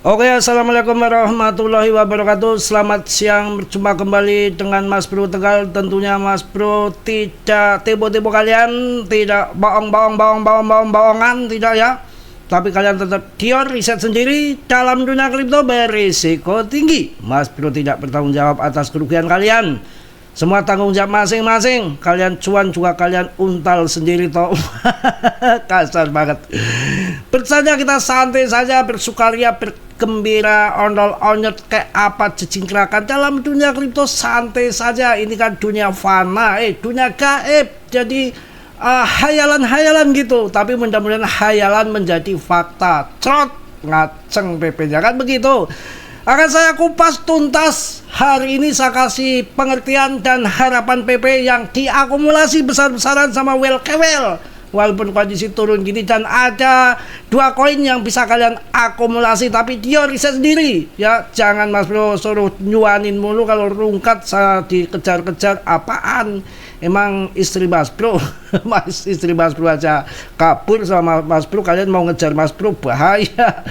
Oke, assalamualaikum warahmatullahi wabarakatuh. Selamat siang, berjumpa kembali dengan Mas Bro Tegal. Tentunya Mas Bro tidak tipu-tipu kalian, tidak bohongan, tidak ya. Tapi kalian tetap dior riset sendiri dalam dunia kripto berisiko tinggi. Mas Bro tidak bertanggung jawab atas kerugian kalian. Semua tanggung jawab masing-masing. Kalian cuan juga kalian untal sendiri toh. Kasar banget. Bersaja kita santai saja, bersukaria, bergembira, ondol-onyot kayak apa jejingkrakan dalam dunia kripto santai saja. Ini kan dunia fana, dunia gaib. Jadi hayalan-hayalan gitu. Tapi mudah-mudahan hayalan menjadi fakta. Trot ngaceng PP-nya kan begitu. Akan saya kupas tuntas. Hari ini saya kasih pengertian dan harapan PP yang diakumulasi besar-besaran sama well. Walaupun kondisi turun gini, dan ada 2 koin yang bisa kalian akumulasi, tapi dia riset sendiri ya. Jangan Mas Bro suruh nyuanin mulu. Kalau rungkat saya dikejar-kejar apaan. Emang istri Mas Bro istri Mas Bro aja kabur sama Mas Bro, kalian mau ngejar Mas Bro, bahaya.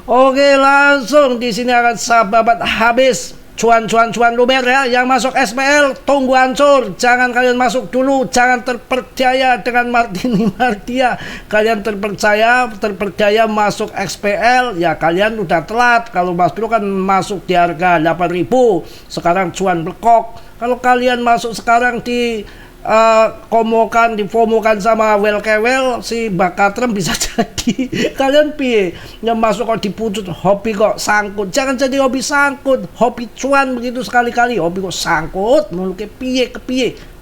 Oke, langsung di sini akan saya babat habis. Cuan lumer ya. Yang masuk SPL tunggu hancur. Jangan kalian masuk dulu. Jangan terpercaya dengan Martini Mardia. Kalian terpercaya masuk XPL, ya kalian udah telat. Kalau Mas Bro kan masuk di harga 8.000, sekarang cuan blekok. Kalau kalian masuk sekarang di difomokan sama well, si Bakatrem, bisa jadi kalian piye yang masuk kok dipucut, hobi kok sangkut. Jangan jadi hobi sangkut, hobi cuan begitu sekali-kali. Hobi kok sangkut mulu ke piye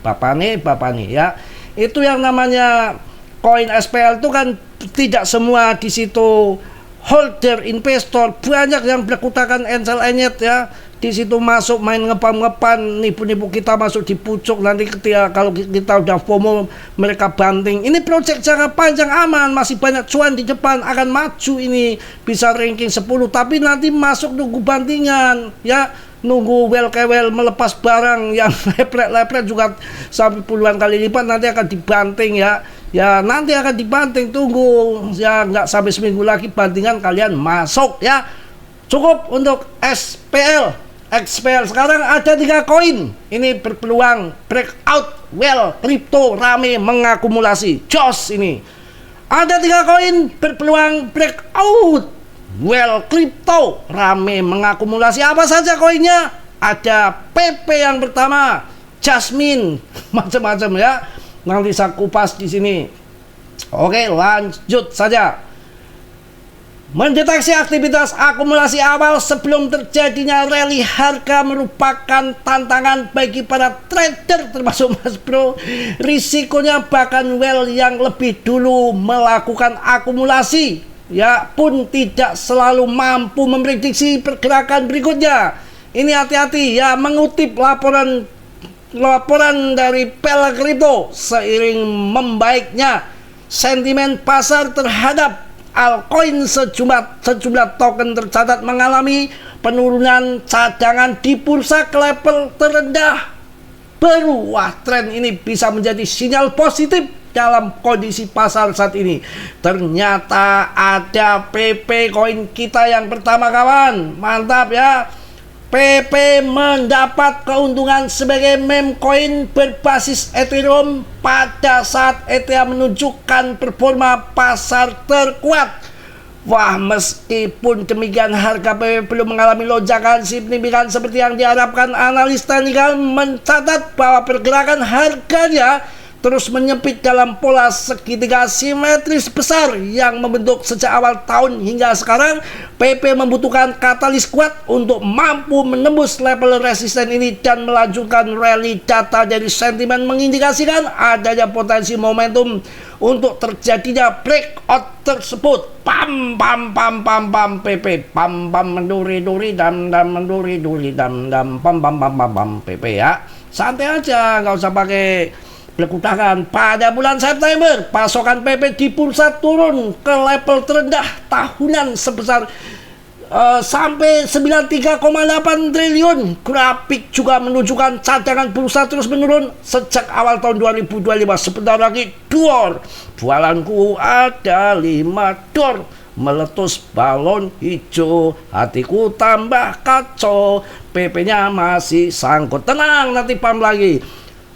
bapane ya. Itu yang namanya koin SPL itu kan tidak semua di situ holder investor, banyak yang berkutakan encel enyet ya. Di situ masuk main ngepan, nipu kita masuk di pucuk. Nanti ketika kalau kita udah FOMO mereka banting. Ini project jangka panjang aman, masih banyak cuan di depan, akan maju ini, bisa ranking 10. Tapi nanti masuk nunggu bantingan ya, nunggu well melepas barang yang lepret juga sampai puluhan kali lipat, nanti akan dibanting ya. Ya nanti akan dibanting, tunggu ya, nggak sampai seminggu lagi bantingan kalian masuk ya. Cukup untuk SPL. XPL sekarang ada 3 koin. Ini berpeluang breakout well crypto rame mengakumulasi. Jos ini. Ada 3 koin berpeluang breakout well crypto rame mengakumulasi. Apa saja koinnya? Ada PP yang pertama, Jasmine, macam-macam ya. Nanti saya kupas di sini. Oke, lanjut saja. Mendeteksi aktivitas akumulasi awal sebelum terjadinya rally harga merupakan tantangan bagi para trader termasuk Mas Bro. Risikonya bahkan well yang lebih dulu melakukan akumulasi ya pun tidak selalu mampu memprediksi pergerakan berikutnya. Ini hati-hati ya, mengutip laporan dari Pel Crypto, seiring membaiknya sentimen pasar terhadap altcoin, sejumlah token tercatat mengalami penurunan cadangan di bursa ke level terendah baru. Wah, tren ini bisa menjadi sinyal positif dalam kondisi pasar saat ini. Ternyata ada PP koin kita yang pertama kawan, mantap ya. PP mendapat keuntungan sebagai meme coin berbasis Ethereum pada saat ETH menunjukkan performa pasar terkuat. Wah, meskipun demikian harga PP belum mengalami lonjakan signifikan seperti yang diharapkan. Analis teknikal mencatat bahwa pergerakan harganya terus menyempit dalam pola segitiga simetris besar yang membentuk sejak awal tahun hingga sekarang. PP membutuhkan katalis kuat untuk mampu menembus level resisten ini dan melanjutkan rally. Data dari sentimen mengindikasikan adanya potensi momentum untuk terjadinya breakout tersebut. Pam PP pam menduri dam menduri dam pam PP ya. Santai aja, nggak usah pakai berkutakan. Pada bulan September, pasokan PP di bursa turun ke level terendah tahunan sebesar sampai 93,8 triliun. Grafik juga menunjukkan cadangan bursa terus menurun sejak awal tahun 2025. Sebentar lagi dor. Jualanku ada $5. meletus balon hijau, hatiku tambah kacau, PP-nya masih sangkut. Tenang, nanti pam lagi.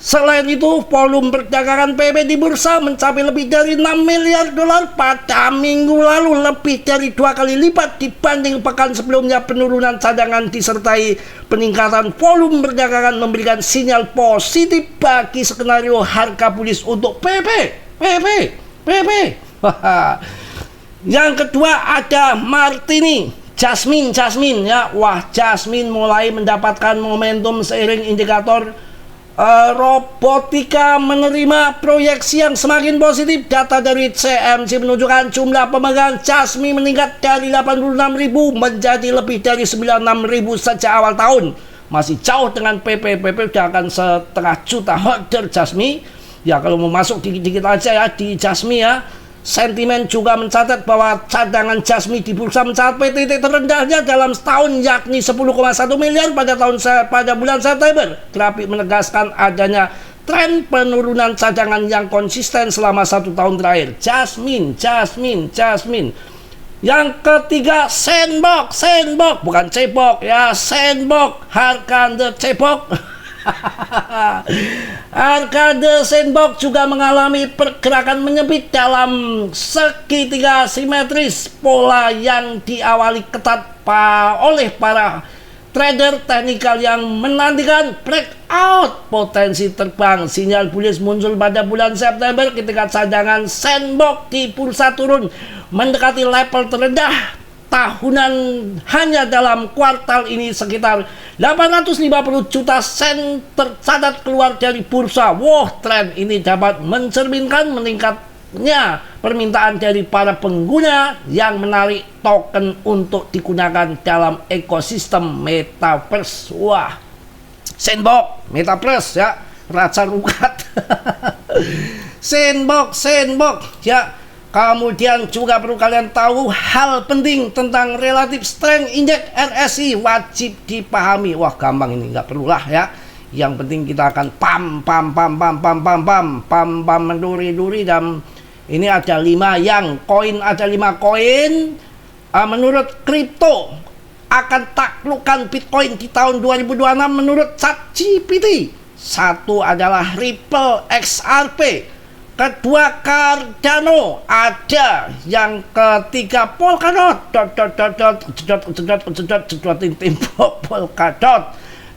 Selain itu, volume perdagangan PP di bursa mencapai lebih dari 6 miliar dolar pada minggu lalu, lebih dari 2 kali lipat dibanding pekan sebelumnya. Penurunan cadangan disertai peningkatan volume perdagangan memberikan sinyal positif bagi skenario harga bullish untuk PP. Yang kedua ada Martini, Jasmine ya. Wah, Jasmine mulai mendapatkan momentum seiring indikator robotika menerima proyeksi yang semakin positif. Data dari CMC menunjukkan jumlah pemegang Jasmine meningkat dari 86.000 menjadi lebih dari 96.000 sejak awal tahun. Masih jauh dengan PP sudah akan 1,5 juta order Jasmine. Ya, kalau mau masuk dikit-dikit aja ya di Jasmine ya. Sentimen juga mencatat bahwa cadangan Jasmine di bursa mencapai titik terendahnya dalam setahun, yakni 10,1 miliar pada bulan September. Grafik menegaskan adanya tren penurunan cadangan yang konsisten selama 1 tahun terakhir. Jasmine. Yang ketiga Sandbox, bukan cebok ya, Sandbox, Harkande cebok. Harga Sandbox juga mengalami pergerakan menyempit dalam segitiga simetris, pola yang diawali ketat oleh para trader teknikal yang menantikan breakout potensi terbang. Sinyal bullish muncul pada bulan September ketika cadangan Sandbox di bursa turun mendekati level terendah tahunan. Hanya dalam kuartal ini sekitar 850 juta sen tercatat keluar dari bursa. Wah, tren ini dapat mencerminkan meningkatnya permintaan dari para pengguna yang menarik token untuk digunakan dalam ekosistem metaverse. Wah, Sandbox, metaverse ya, raja rukat. Sandbox ya. Kemudian juga perlu kalian tahu hal penting tentang relative strength index RSI, wajib dipahami. Wah, gampang ini, nggak perlulah ya. Yang penting kita akan pam menduri-duri. Dan ini ada 5 koin. Menurut kripto akan taklukkan Bitcoin di tahun 2026 menurut ChatGPT. Satu adalah Ripple XRP, kedua Cardano, ada yang ketiga Polkadot, Polkadot.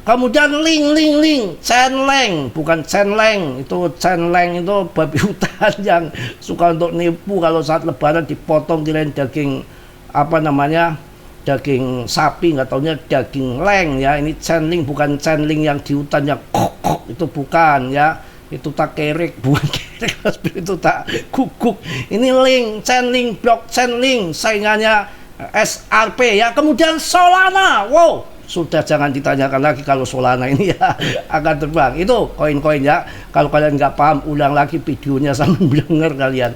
Kemudian link, Chainlink, bukan Chainlink, itu Chainlink itu babi hutan yang suka untuk nipu. Kalau saat lebaran dipotong kirain daging daging sapi, nggak taunya daging leng ya. Ini Chainlink, bukan Chainlink yang di hutan yang kok itu bukan ya. Itu tak kerek, bukan kerek, itu tak guguk. Ini link, Chainlink, blockchain link, saingannya SRP ya. Kemudian Solana, wow, sudah jangan ditanyakan lagi kalau Solana ini ya akan terbang. Itu koin-koin ya. Kalau kalian nggak paham, ulang lagi videonya sambil denger kalian.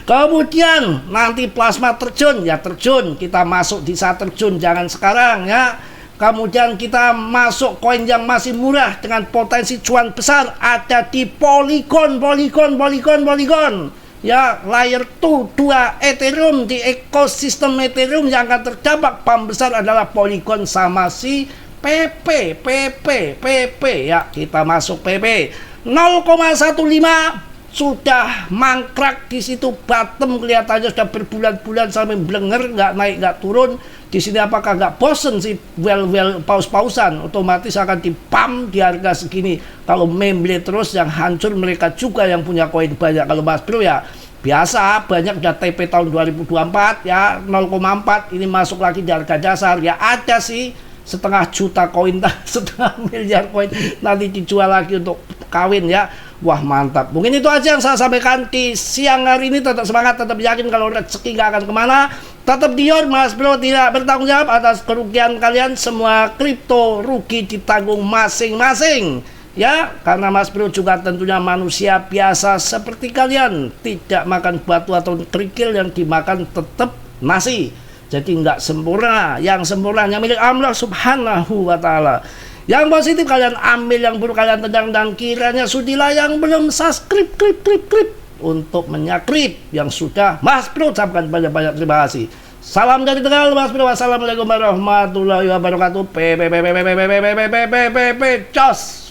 Kemudian nanti plasma terjun, ya terjun. Kita masuk di saat terjun, jangan sekarang ya. Kemudian kita masuk koin yang masih murah dengan potensi cuan besar, ada di Polygon. Ya, layer 2 Ethereum. Di ekosistem Ethereum yang akan terdampak pam besar adalah Polygon sama si PP ya. Kita masuk PP 0,15 sudah mangkrak di situ, bottom kelihatannya sudah berbulan-bulan sampai blenger, nggak naik nggak turun. Di sini apakah nggak bosen sih paus-pausan, otomatis akan dipam di harga segini. Kalau memble terus yang hancur mereka juga yang punya koin banyak. Kalau Mas Bro ya biasa, banyak udah TP tahun 2024 ya 0,4, ini masuk lagi di harga dasar ya. Ada sih 0,5 juta koin, 0,5 miliar koin nanti dijual lagi untuk kawin ya. Wah, mantap. Mungkin itu aja yang saya sampaikan di siang hari ini. Tetap semangat, tetap yakin kalau rezeki gak akan kemana. Tetap dior, Mas Bro tidak bertanggung jawab atas kerugian kalian. Semua kripto rugi ditanggung masing-masing ya, karena Mas Bro juga tentunya manusia biasa seperti kalian, tidak makan batu atau kerikil, yang dimakan tetap nasi. Jadi nggak sempurna. Yang sempurna hanya milik Allah Subhanahu wa Ta'ala. Yang positif kalian ambil, yang buruk kalian tendang, dan kiranya sudilah yang belum subscribe untuk menyakrip, yang sudah Mas Bro ucapkan banyak-banyak terima kasih. Salam dari Tegal, Mas Bro. Wassalamualaikum warahmatullahi wabarakatuh. Cos.